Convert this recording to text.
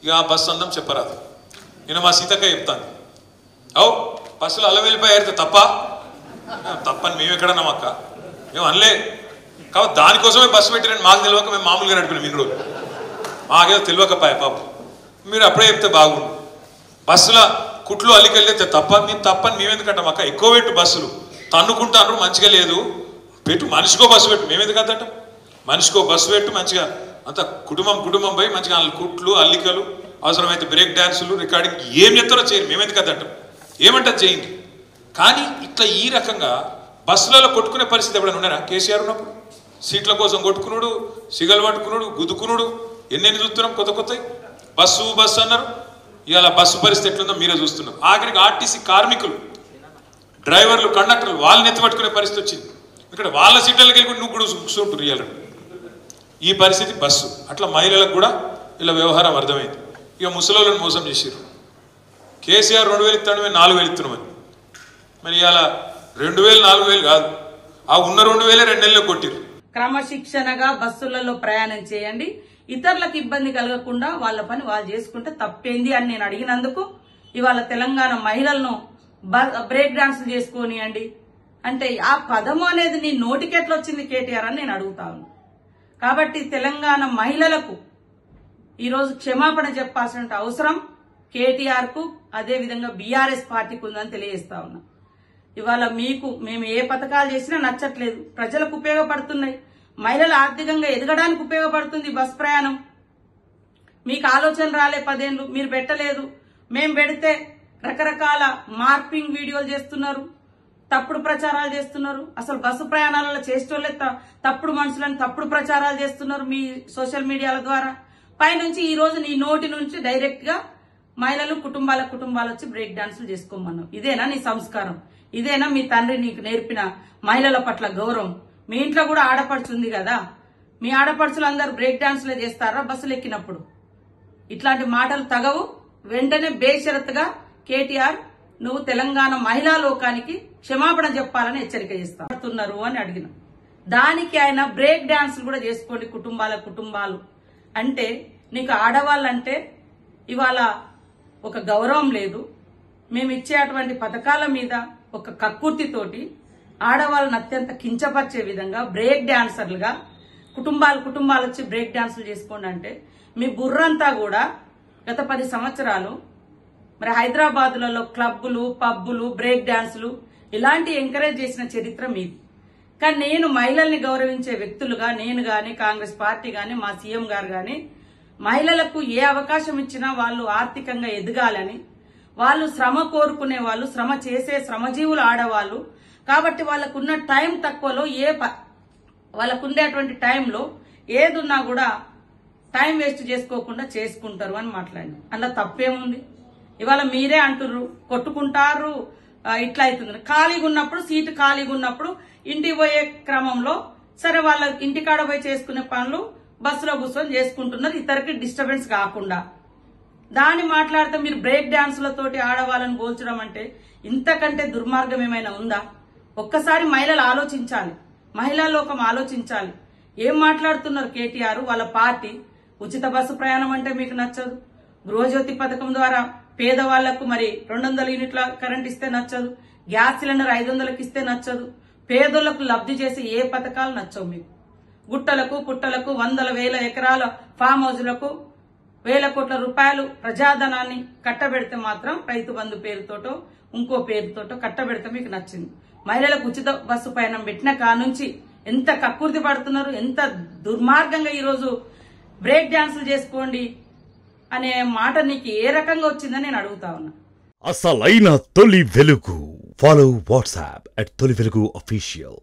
ఇక ఆ బస్సు అందం చెప్పరాదు. నేను మా సీతక్క చెప్తాను, అవు బస్సులో అల్ల వెళ్ళిపోయారు తప్పని మేము ఎక్కడన్నాం అక్క, మేము అనలే. కాబట్టి దానికోసమే బస్సు పెట్టిరండి, మాకు తెలియక మేము మామూలుగా నడిపినాం ఇన్ని రోజులు, మాకేదో తెలియకపాయ పాపం. మీరు అప్పుడే చెప్తే బాగుండు. బస్సులో కుట్లు అల్లికెళ్ళితే తప్పని మేమెందుకంటాం అక్క, ఎక్కువ పెట్టు బస్సులు తన్నుకుంటాను, మంచిగా లేదు పెట్టు, మనిషికో బస్సు పెట్టు, మేమెందుకు అంతటం, మనిషికో బస్సు పెట్టు మంచిగా, అంత కుటుంబం పోయి మంచిగా కుట్లు అల్లికలు అవసరమైతే బ్రేక్ డ్యాన్సులు రికార్డింగ్ ఏం చెప్తారో చేయండి, మేమెందుకు అంతటం, ఏమంటారు చేయండి. కానీ ఇట్లా ఈ రకంగా బస్సులలో కొట్టుకునే పరిస్థితి ఎప్పుడైనా ఉన్నారా? కేసీఆర్ ఉన్నప్పుడు సీట్ల కోసం కొట్టుకున్నాడు, సిగలు పట్టుకున్నాడు, గుద్దుకున్నాడు, ఎన్నెన్ని చూస్తున్నాం కొత్త బస్సు అన్నారు. ఇవాళ బస్సు పరిస్థితి ఎట్లుందో మీరే చూస్తున్నాం. ఆఖరికి ఆర్టీసీ కార్మికులు, డ్రైవర్లు, కండక్టర్లు వాళ్ళని ఎత్తిపట్టుకునే పరిస్థితి వచ్చింది. ఇక్కడ వాళ్ళ సీట్లకి వెళ్ళి నువ్వు కూడా కూర్చుంటారు ఇవాళ. ఈ పరిస్థితి బస్సు. అట్లా మహిళలకు కూడా ఇలా వ్యవహారం అర్థమైంది. ఇక ముసలోళ్ళని మోసం చేసారు. కేసీఆర్ 2000 ఇస్తాడు, మేము 4000 ఇస్తున్నామని. మరి ఇవాళ 2000 4000 కాదు, ఆ ఉన్న 2000 2 నెలల్లో కొట్టిరు. క్రమశిక్షణగా బస్సులలో ప్రయాణం చేయండి, ఇతరులకు ఇబ్బంది కలగకుండా వాళ్ళ పని వాళ్ళు చేసుకుంటే తప్పేంది అని నేను అడిగినందుకు ఇవాళ తెలంగాణ మహిళలను బ్రేక్ డాన్సులు చేసుకోనియండి అంటే ఆ పదము అనేది నీ నోటికెట్లా వచ్చింది కేటీఆర్ అని నేను అడుగుతాను. కాబట్టి తెలంగాణ మహిళలకు ఈరోజు క్షమాపణ చెప్పాల్సిన అవసరం కేటీఆర్ కు అదేవిధంగా బీఆర్ఎస్ పార్టీకి ఉందని తెలియజేస్తా ఉన్నా. ఇవాళ మేము ఏ పథకాలు చేసినా నచ్చట్లేదు, ప్రజలకు ఉపయోగపడుతున్నాయి, మహిళలు ఆర్థికంగా ఎదగడానికి ఉపయోగపడుతుంది బస్ ప్రయాణం. మీకు ఆలోచన రాలే 10 ఏళ్లు, మీరు పెట్టలేదు, మేము పెడితే రకరకాల మార్పింగ్ వీడియోలు చేస్తున్నారు, తప్పుడు ప్రచారాలు చేస్తున్నారు. అసలు బస్సు ప్రయాణాలలో చేసేటోళ్ళే తప్పుడు మనుషులను తప్పుడు ప్రచారాలు చేస్తున్నారు మీ సోషల్ మీడియాల ద్వారా. పైనుంచి ఈ రోజు నీ నోటి నుంచి డైరెక్ట్ గా మహిళలు కుటుంబాలు వచ్చి బ్రేక్ డాన్సులు చేసుకోమన్నావు. ఇదేనా నీ సంస్కారం? ఇదేనా మీ తండ్రి నీకు నేర్పిన మహిళల పట్ల గౌరవం? మీ ఇంట్లో కూడా ఆడపడుచుంది కదా, మీ ఆడపడుచులు అందరూ బ్రేక్ డాన్సులే చేస్తారా బస్సులు ఎక్కినప్పుడు? ఇట్లాంటి మాటలు తగవు. వెంటనే బేషరతుగా కేటీఆర్ నువ్వు తెలంగాణ మహిళా లోకానికి క్షమాపణ చెప్పాలని హెచ్చరిక చేస్తున్నారు అని అడిగిన దానికి ఆయన బ్రేక్ డాన్సులు కూడా చేసుకోండి కుటుంబాలు అంటే నీకు ఆడవాళ్ళంటే ఇవాళ ఒక గౌరవం లేదు. మేము ఇచ్చే అటువంటి పథకాల మీద ఒక కక్కుర్తితోటి ఆడవాళ్ళని అత్యంత కించపరిచే విధంగా బ్రేక్ డాన్సర్లుగా కుటుంబాలు వచ్చి బ్రేక్ డాన్సులు చేసుకోండి అంటే మీ బుర్రంతా కూడా గత 10 సంవత్సరాలు మరి హైదరాబాదులలో క్లబ్బులు, పబ్బులు, బ్రేక్ డాన్సులు ఇలాంటి ఎంకరేజ్ చేసిన చరిత్ర మీది. కానీ నేను మహిళల్ని గౌరవించే వ్యక్తులుగా నేను గాని, కాంగ్రెస్ పార్టీ గాని, మా సీఎం గారు గాని మహిళలకు ఏ అవకాశం ఇచ్చినా వాళ్ళు ఆర్థికంగా ఎదగాలని, వాళ్ళు శ్రమ కోరుకునే వాళ్ళు, శ్రమ చేసే శ్రమజీవులు ఆడవాళ్ళు కాబట్టి వాళ్ళకున్న టైం తక్కువలో వాళ్ళకుండేటువంటి టైంలో ఏదున్నా కూడా టైం వేస్ట్ చేసుకోకుండా చేసుకుంటారు అని మాట్లాడి అందులో తప్పేముంది? ఇవాళ మీరే అంటుర్రు కొట్టుకుంటారు ఇట్లా అవుతుంది. ఖాళీగా ఉన్నప్పుడు సీటు ఖాళీగా ఉన్నప్పుడు ఇంటికి పోయే క్రమంలో సరే వాళ్ళ ఇంటికాడ పోయి చేసుకునే పనులు బస్సులో కూర్చొని చేసుకుంటున్నారు, ఇతరికి డిస్టర్బెన్స్ కాకుండా. దాన్ని మాట్లాడితే మీరు బ్రేక్ డాన్సులతోటి ఆడవాళ్ళని పోల్చడం అంటే ఇంతకంటే దుర్మార్గం ఏమైనా ఉందా? ఒక్కసారి మహిళలు ఆలోచించాలి, మహిళా లోకం ఆలోచించాలి. ఏం మాట్లాడుతున్నారు కేటీఆర్ వాళ్ళ పార్టీ? ఉచిత బస్సు ప్రయాణం అంటే మీకు నచ్చదు, గృహజ్యోతి పథకం ద్వారా పేదవాళ్లకు మరి 200 యూనిట్ల కరెంట్ ఇస్తే నచ్చదు, గ్యాస్ సిలిండర్ 500కి ఇస్తే నచ్చదు, పేదోళ్లకు లబ్ధి చేసే ఏ పథకాలు నచ్చవు మీకు. గుట్టలకు పుట్టలకు 100,000 ఎకరాల ఫామ్ హౌజులకు 1,000 కోట్ల రూపాయలు ప్రజాధనాన్ని కట్టబెడితే మాత్రం రైతు బంధు పేరుతోటో ఇంకో పేరుతోటో కట్టబెడితే మీకు నచ్చింది. మహిళలకు ఉచిత బస్సు ప్రయాణం పెట్టిన కానుంచి ఎంత కక్కుర్తి పడుతున్నారు, ఎంత దుర్మార్గంగా ఈరోజు బ్రేక్ డాన్సులు చేసుకోండి అనే మాట నీకు ఏ రకంగా వచ్చిందని నేను అడుగుతా ఉన్నా. అసలైన తొలి వెలుగు. ఫాలో వాట్సాప్ @తొలి వెలుగు official.